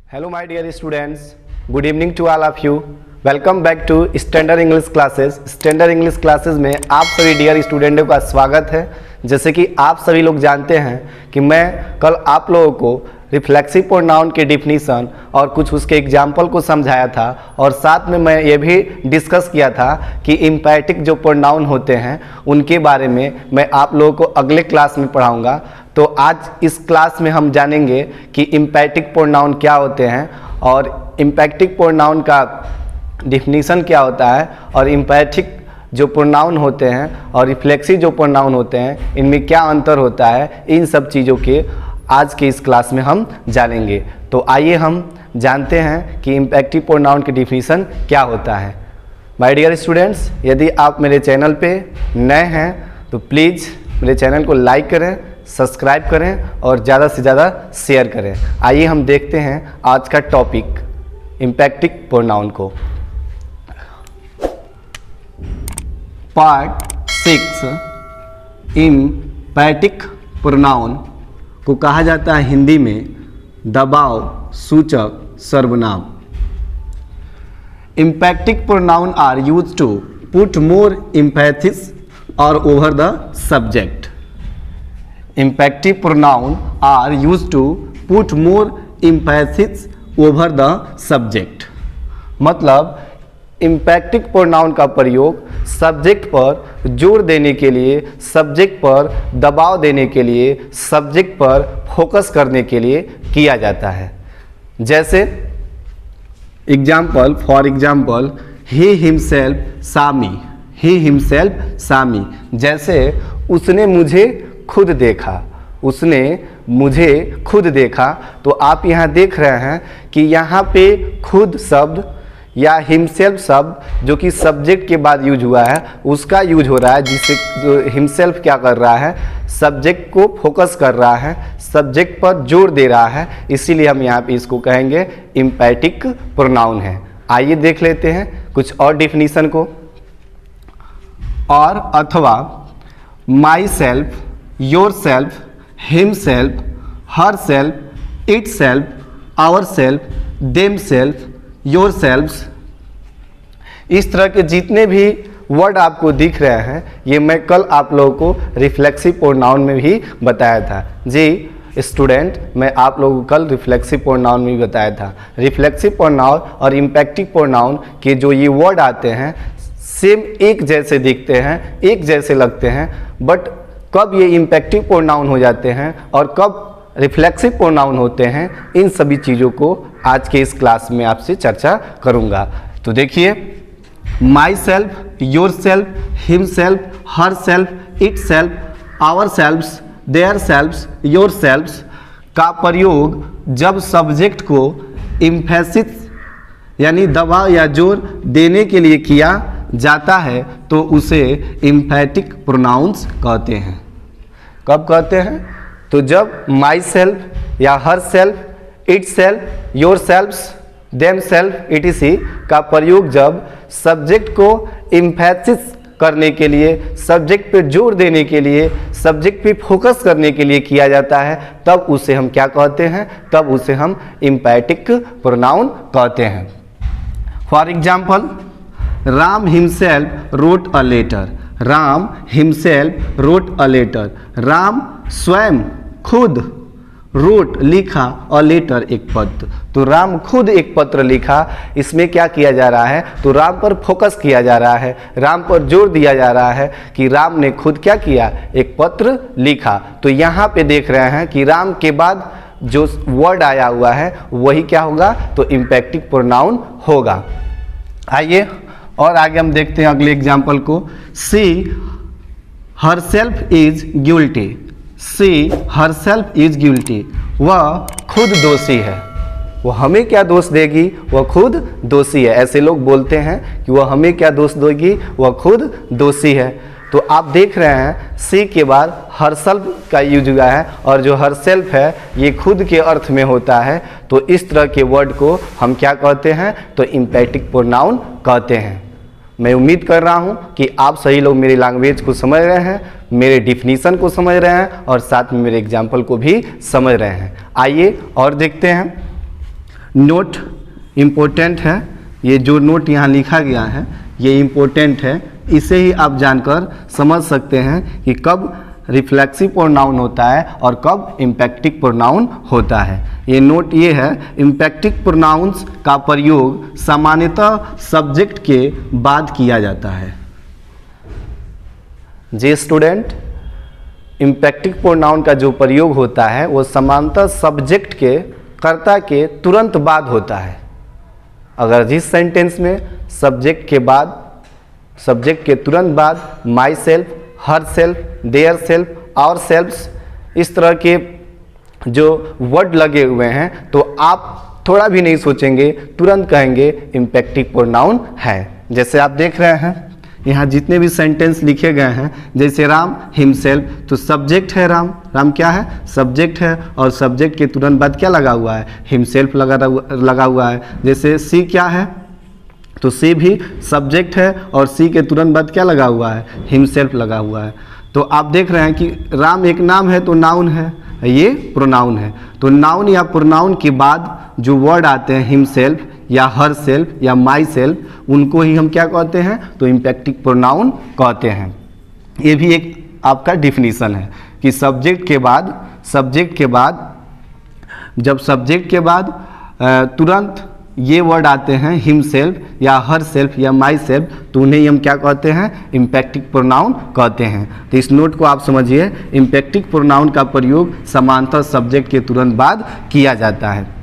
Hello my dear students, good evening to all of you. Welcome back to standard English classes. Standard English classes में आप सभी dear स्टूडेंटों का स्वागत है। जैसे कि आप सभी लोग जानते हैं कि मैं कल आप लोगों को रिफ्लेक्सिव प्रोनाउन के डिफिनीशन और कुछ उसके एग्जाम्पल को समझाया था और साथ में मैं ये भी डिस्कस किया था कि इम्पैटिक जो प्रोनाउन होते हैं उनके बारे में मैं आप लोगों को अगले क्लास में पढ़ाऊँगा। तो आज इस क्लास में हम जानेंगे कि इम्पैटिक प्रोनाउन क्या होते हैं और इम्पैक्टिक प्रोनाउन का डिफिनीशन क्या होता है और इम्पैथिक जो प्रोनाउन होते हैं और रिफ्लेक्सिव जो प्रोनाउन होते हैं इनमें क्या अंतर होता है, इन सब चीज़ों के आज के इस क्लास में हम जानेंगे। तो आइए हम जानते हैं कि इम्पैक्टिव प्रोनाउन की डिफिनीशन क्या होता है। माय डियर स्टूडेंट्स, यदि आप मेरे चैनल पे नए हैं तो प्लीज़ मेरे चैनल को लाइक करें, सब्सक्राइब करें और ज़्यादा से ज़्यादा शेयर करें। आइए हम देखते हैं आज का टॉपिक इम्पैक्टिक प्रोनाउन को। पार्ट 6 इम्पैटिक प्रोनाउन को कहा जाता है हिंदी में दबाव सूचक सर्वनाम। Emphatic pronoun are used to put more emphasis और over the subject. Emphatic pronoun are used to put more emphasis over the subject. मतलब इम्पैक्टिक प्रोनाउन का प्रयोग सब्जेक्ट पर जोर देने के लिए, सब्जेक्ट पर दबाव देने के लिए, सब्जेक्ट पर फोकस करने के लिए किया जाता है। जैसे example, for example, he himself Sami, he himself Sami. जैसे उसने मुझे खुद देखा, उसने मुझे खुद देखा। तो आप यहाँ देख रहे हैं कि यहाँ पे खुद शब्द या हिमसेल्फ शब्द जो कि सब्जेक्ट के बाद यूज हुआ है उसका यूज हो रहा है, जिससे जो हिमसेल्फ क्या कर रहा है, सब्जेक्ट को फोकस कर रहा है, सब्जेक्ट पर जोर दे रहा है। इसीलिए हम यहाँ पे इसको कहेंगे इम्पैटिक प्रोनाउन है। आइए देख लेते हैं कुछ और डिफिनीशन को। और अथवा myself, yourself, himself, herself, itself, ourself, themself, yourselves. इस तरह के जितने भी वर्ड आपको दिख रहे हैं ये मैं कल आप लोगों को रिफ्लेक्सिव प्रोनाउन में भी बताया था। जी स्टूडेंट, मैं आप लोगों को कल रिफ्लेक्सिव प्रोनाउन में भी बताया था। रिफ्लेक्सिव प्रोनाउन और इम्पैक्टिव प्रोनाउन के जो ये वर्ड आते हैं सेम एक जैसे दिखते हैं, एक जैसे लगते हैं, बट कब ये इम्पैक्टिव प्रोनाउन हो जाते हैं और कब रिफ्लेक्सिव प्रोनाउन होते हैं, इन सभी चीज़ों को आज के इस क्लास में आपसे चर्चा करूंगा। तो देखिए, myself, yourself, himself, herself, itself, ourselves, theirselves, yourselves का प्रयोग जब सब्जेक्ट को एम्फेसिस यानी दबाव या जोर देने के लिए किया जाता है तो उसे इम्पैटिक प्रोनाउंस कहते हैं। कब कहते हैं? तो जब माई सेल्फ या herself, itself, yourselves, themself, etc का प्रयोग जब सब्जेक्ट को एम्फेसिस करने के लिए, सब्जेक्ट पे जोर देने के लिए, सब्जेक्ट पे फोकस करने के लिए किया जाता है तब उसे हम क्या कहते हैं? तब उसे हम इम्पैटिक प्रोनाउन कहते हैं। For example, Ram himself wrote a letter. Ram himself wrote a letter. Ram स्वयं खुद रोट लिखा और लेटर एक पत्र। तो राम खुद एक पत्र लिखा। इसमें क्या किया जा रहा है? तो राम पर फोकस किया जा रहा है, राम पर जोर दिया जा रहा है कि राम ने खुद क्या किया? एक पत्र लिखा। तो यहाँ पे देख रहे हैं कि राम के बाद जो वर्ड आया हुआ है वही क्या होगा? तो इम्पैक्टिव प्रोनाउन होगा। आइए और आगे हम देखते हैं अगले एग्जाम्पल को। See herself is guilty. See herself is guilty. वह खुद दोषी है। वो हमें क्या दोष देगी? वह खुद दोषी है। ऐसे लोग बोलते हैं कि वह हमें क्या दोष देगी? वह खुद दोषी है। तो आप देख रहे हैं सी के बाद हर सेल्फ का यूज हुआ है और जो हर सेल्फ है ये खुद के अर्थ में होता है। तो इस तरह के वर्ड को हम क्या कहते हैं? तो इम्पैक्टिव प्रोनाउन कहते हैं। मैं उम्मीद कर रहा हूं कि आप सही लोग मेरी लैंग्वेज को समझ रहे हैं, मेरे डिफिनीशन को समझ रहे हैं और साथ में मेरे एग्जाम्पल को भी समझ रहे हैं। आइए और देखते हैं। नोट इम्पोर्टेंट है, ये जो नोट यहाँ लिखा गया है ये इम्पोर्टेंट है, इसे ही आप जानकर समझ सकते हैं कि कब रिफ्लेक्सिव प्रोनाउन होता है और कब इम्पैक्टिक प्रोनाउन होता है। ये नोट ये है, इम्पैक्टिक प्रोनाउंस का प्रयोग सामान्यतः सब्जेक्ट के बाद किया जाता है। जे स्टूडेंट, इम्पैक्टिक प्रोनाउन का जो प्रयोग होता है वो सामान्यतः सब्जेक्ट के, कर्ता के तुरंत बाद होता है। अगर जिस सेंटेंस में सब्जेक्ट के बाद, सब्जेक्ट के तुरंत बाद myself, herself, theirself, ourselves, इस तरह के जो वर्ड लगे हुए हैं तो आप थोड़ा भी नहीं सोचेंगे, तुरंत कहेंगे इम्पैक्टिव प्रोनाउन है। जैसे आप देख रहे हैं यहाँ जितने भी सेंटेंस लिखे गए हैं, जैसे राम हिमसेल्फ, तो सब्जेक्ट है राम, राम क्या है? सब्जेक्ट है, और सब्जेक्ट के तुरंत बाद क्या लगा हुआ है? हिमसेल्फ लगा हुआ है। जैसे सी क्या है? तो सी भी सब्जेक्ट है और सी के तुरंत बाद क्या लगा हुआ है? हिमसेल्फ लगा हुआ है। तो आप देख रहे हैं कि राम एक नाम है तो नाउन है, ये प्रोनाउन है। तो नाउन या प्रोनाउन के बाद जो वर्ड आते हैं हिमसेल्फ या हर सेल्फ या माई सेल्फ, उनको ही हम क्या कहते हैं? तो इम्पैक्टिव प्रोनाउन कहते हैं। ये भी एक आपका डिफिनीशन है कि सब्जेक्ट के बाद, जब सब्जेक्ट के बाद तुरंत ये वर्ड आते हैं हिमसेल्फ या हर सेल्फ या माई सेल्फ, तो उन्हें हम क्या कहते हैं? इम्पैक्टिव प्रोनाउन कहते हैं। तो इस नोट को आप समझिए, इम्पैक्टिव प्रोनाउन का प्रयोग समानांतर सब्जेक्ट के तुरंत बाद किया जाता है।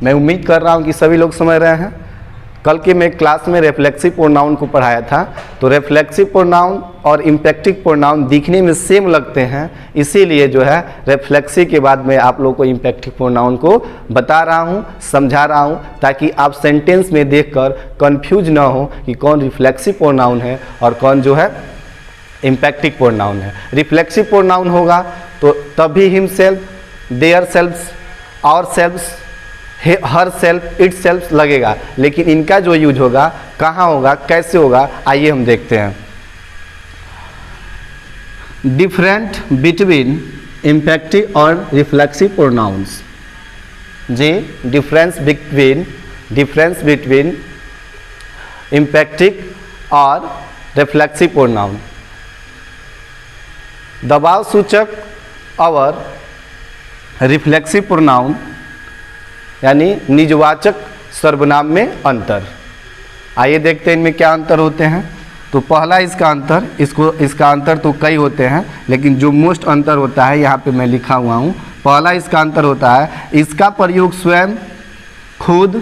मैं उम्मीद कर रहा हूँ कि सभी लोग समझ रहे हैं। कल के मैं क्लास में रिफ्लेक्सिव प्रोनाउन को पढ़ाया था, तो रिफ्लेक्सिव प्रोनाउन और इम्पैक्टिव प्रोनाउन दिखने में सेम लगते हैं, इसीलिए जो है रिफ्लेक्सिव के बाद मैं आप लोगों को इम्पैक्टिव प्रोनाउन को बता रहा हूँ, समझा रहा हूँ, ताकि आप सेंटेंस में देखकर कंफ्यूज ना हो कि कौन रिफ्लेक्सिव प्रोनाउन है और कौन जो है इम्पैक्टिव प्रोनाउन है। रिफ्लेक्सिव प्रोनाउन होगा तो तभी himself, theirselves, ourselves, herself, itself लगेगा, लेकिन इनका जो यूज होगा कहाँ होगा, कैसे होगा, आइए हम देखते हैं। डिफरेंट बिटवीन इम्पैक्टिव और रिफ्लेक्सिव प्रोनाउंस। जी, डिफरेंस बिटवीन इम्पैक्टिव और रिफ्लेक्सिव प्रोनाउन। दबाव सूचक और रिफ्लेक्सिव प्रोनाउन यानी निजवाचक सर्वनाम में अंतर। आइए देखते हैं इनमें क्या अंतर होते हैं। तो पहला इसका अंतर, इसका अंतर तो कई होते हैं, लेकिन जो मोस्ट अंतर होता है यहाँ पे मैं लिखा हुआ हूँ। पहला इसका अंतर होता है, इसका प्रयोग स्वयं, खुद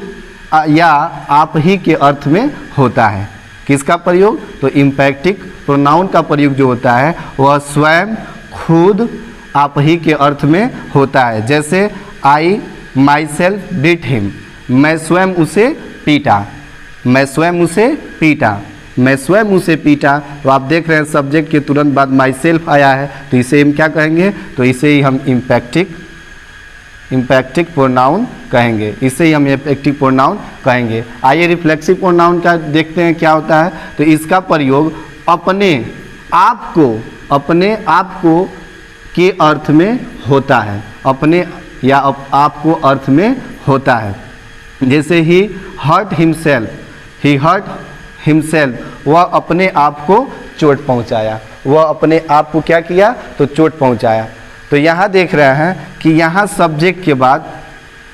या आप ही के अर्थ में होता है। किसका प्रयोग? तो इम्पैक्टिव प्रोनाउन का प्रयोग जो होता है वह स्वयं, खुद, आप ही के अर्थ में होता है। जैसे आई माई सेल्फ बीट हिम, मैं स्वयं उसे पीटा, मैं स्वयं उसे पीटा, मैं स्वयं उसे पीटा। तो आप देख रहे हैं सब्जेक्ट के तुरंत बाद माई सेल्फ आया है, तो इसे हम क्या कहेंगे? तो इसे ही हम इम्पैक्टिव प्रोनाउन कहेंगे, इसे ही हम इम्पैक्टिव प्रोनाउन कहेंगे। आइए रिफ्लेक्सिव प्रोनाउन का देखते हैं क्या होता है। तो इसका प्रयोग अपने आप को के अर्थ में होता है, अपने या आपको अर्थ में होता है। जैसे ही हर्ट हिमसेल्फ, वह अपने आप को चोट पहुंचाया, वह अपने आप को क्या किया? तो चोट पहुंचाया। तो यहाँ देख रहे हैं कि यहाँ सब्जेक्ट के बाद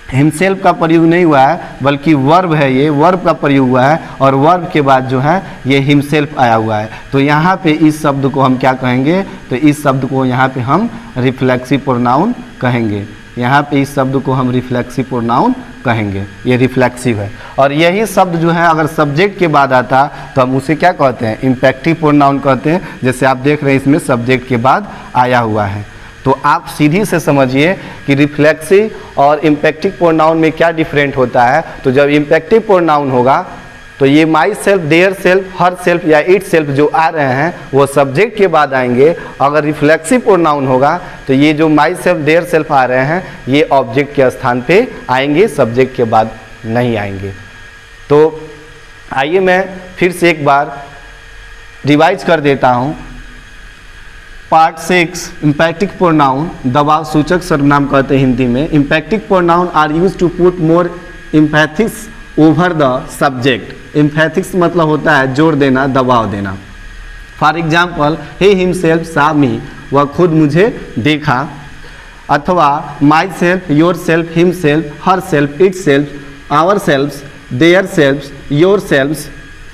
हिमसेल्फ का प्रयोग नहीं हुआ है, बल्कि वर्ब है, ये वर्ब का प्रयोग हुआ है, और वर्ब के बाद जो है ये हिमसेल्फ आया हुआ है। तो यहाँ पे इस शब्द को हम क्या कहेंगे? तो इस शब्द को यहाँ पे हम रिफ्लेक्सिव प्रोनाउन कहेंगे। यहाँ पे इस शब्द को हम रिफ्लेक्सिव प्रोनाउन कहेंगे, ये रिफ्लेक्सिव है। और यही शब्द जो है अगर सब्जेक्ट के बाद आता तो हम उसे क्या कहते हैं? इम्पैक्टिव प्रोनाउन कहते हैं। जैसे आप देख रहे हैं इसमें सब्जेक्ट के बाद आया हुआ है। तो आप सीधी से समझिए कि रिफ्लेक्सिव और इम्पैक्टिव प्रोनाउन में क्या डिफरेंट होता है। तो जब इम्पैक्टिव प्रोनाउन होगा तो ये my self, their self, her self या इट सेल्फ जो आ रहे हैं वो सब्जेक्ट के बाद आएंगे। अगर रिफ्लेक्सिव प्रोनाउन होगा तो ये जो माई सेल्फ, देयर सेल्फ आ रहे हैं ये ऑब्जेक्ट के स्थान पे आएंगे, सब्जेक्ट के बाद नहीं आएंगे। तो आइए मैं फिर से एक बार रिवाइज कर देता हूँ। पार्ट 6, इम्पैक्टिव प्रोनाउन, दबाव सूचक सर्वनाम कहते हैं हिंदी में। Emphatic pronoun are use to put more emphasis over the subject. Emphasis मतलब होता है जोर देना, दबाव देना। फॉर एग्जाम्पल, ही हिमसेल्फ सा मी, वह खुद मुझे देखा। अथवा myself, yourself, himself, herself, itself, ourselves, theirselves, yourselves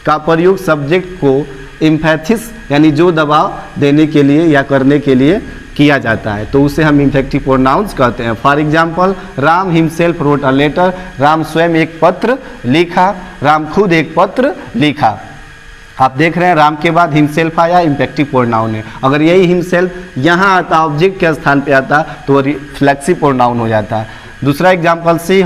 का प्रयोग सब्जेक्ट को इम्पैथिक्स यानी जो दबाव देने के लिए या करने के लिए किया जाता है, तो उसे हम इम्पैक्टिव प्रोनाउंस कहते हैं। For example, Ram himself wrote a letter, Ram स्वयं एक पत्र लिखा, राम खुद एक पत्र लिखा। आप देख रहे हैं राम के बाद हिमसेल्फ आया, इम्पैक्टिव प्रोनाउन है। अगर यही हिमसेल्फ यहाँ आता, ऑब्जेक्ट के स्थान पे आता, तो वो रिफ्लेक्सिव प्रोनाउन हो जाता। दूसरा example, she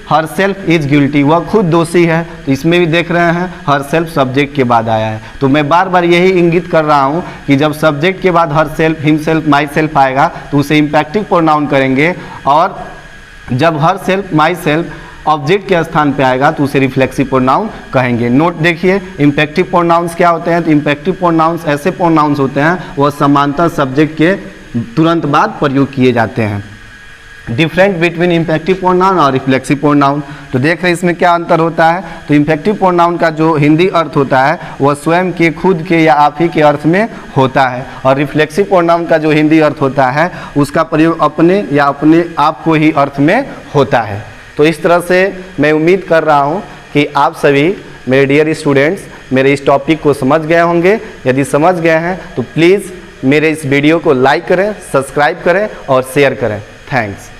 herself is guilty, वह खुद दोषी है, तो इसमें भी देख रहे हैं हर सेल्फ सब्जेक्ट के बाद आया है। तो मैं बार बार यही इंगित कर रहा हूँ कि जब सब्जेक्ट के बाद her self, him self, my self आएगा तो उसे इम्पैक्टिव प्रोनाउन करेंगे, और जब her self, my self object के स्थान पे आएगा तो उसे रिफ्लेक्सिव प्रोनाउन कहेंगे। नोट देखिए, इम्पैक्टिव प्रोनाउंस क्या होते हैं? तो इम्पैक्टिव प्रोनाउंस ऐसे प्रोनाउंस होते हैं वह समांतर सब्जेक्ट के तुरंत बाद प्रयोग किए जाते हैं। डिफरेंट बिटवीन इम्पैक्टिव प्रोनाउन और रिफ्लेक्सिव प्रोनाउन, तो देख रहे हैं इसमें क्या अंतर होता है। तो इम्पैक्टिव प्रोनाउन का जो हिंदी अर्थ होता है वह स्वयं के, खुद के या आप ही के अर्थ में होता है, और रिफ्लेक्सिव प्रोनाउन का जो हिंदी अर्थ होता है उसका प्रयोग अपने या अपने आप को ही अर्थ में होता है। तो इस तरह से मैं उम्मीद कर रहा हूँ कि आप सभी मेरे डियर स्टूडेंट्स मेरे इस टॉपिक को समझ गए होंगे। यदि समझ गए हैं तो प्लीज़ मेरे इस वीडियो को लाइक करें, सब्सक्राइब करें और शेयर करें। थैंक्स।